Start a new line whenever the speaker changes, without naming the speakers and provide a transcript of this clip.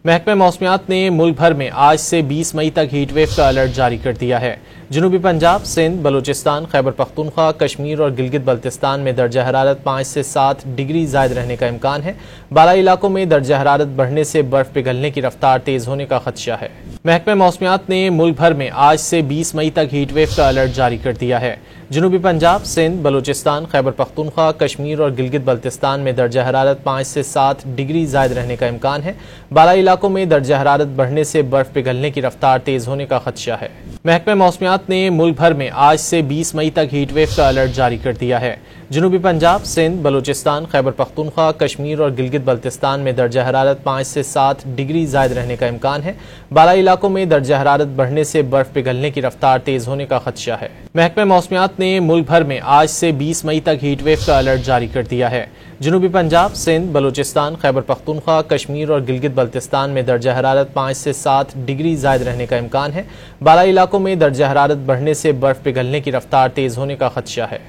महकमा मौसमियात ने मुल्क भर में आज से 20 मई तक हीट वेव का अलर्ट जारी कर दिया है। जनूबी पंजाब, सिंध, बलूचिस्तान, खैबर पख्तूनख्वा, कश्मीर और गिलगित बल्तिस्तान में दर्जा हरारत 5 से 7 डिग्री जायद रहने का इम्कान है। बालाई इलाकों में दर्जा हरारत बढ़ने से बर्फ पिघलने की रफ्तार तेज होने का खदशा है। महकमा मौसमियात ने मुल्क भर में आज से 20 मई तक हीट वेव का अलर्ट जारी कर दिया है। जनूबी पंजाब, सिंध, बलूचिस्तान, खैबर पख्तूनख्वा, कश्मीर और गिलगित बल्तिस्तान में दर्जा हरारत 5 से 7 डिग्री जायद रहने का इम्कान है। बालाई इलाकों में दर्जा हरारत बढ़ने से बर्फ पिघलने की रफ्तार तेज होने का खदशा है। महकमा मौसमियात ने मुल्क भर में आज से 20 मई तक हीट वेव का अलर्ट जारी कर दिया है। जनूबी पंजाब, सिंध, बलूचिस्तान, खैबर पख्तूनख्वा, कश्मीर और गिलगित बल्तिस्तान में दर्जा हरारत 5 से 7 डिग्री जायद रहने का इम्कान है। बालाई इलाकों में दर्जा हरारत बढ़ने से बर्फ पिघलने की रफ्तार तेज होने का खदशा है। महकमा मौसमियात ने मुल्क भर में आज से 20 मई तक हीट वेव का अलर्ट जारी कर दिया है। जनूबी पंजाब, सिंध, बलूचिस्तान, खैबर पख्तूनख्वा, कश्मीर और गिलगित बल्तिस्तान में दर्जा हरारत 5 से 7 डिग्री जायद रहने का इम्कान है। बालाई इलाकों में दर्जा हरारत बढ़ने से बर्फ पिघलने की रफ्तार तेज होने का खदशा है।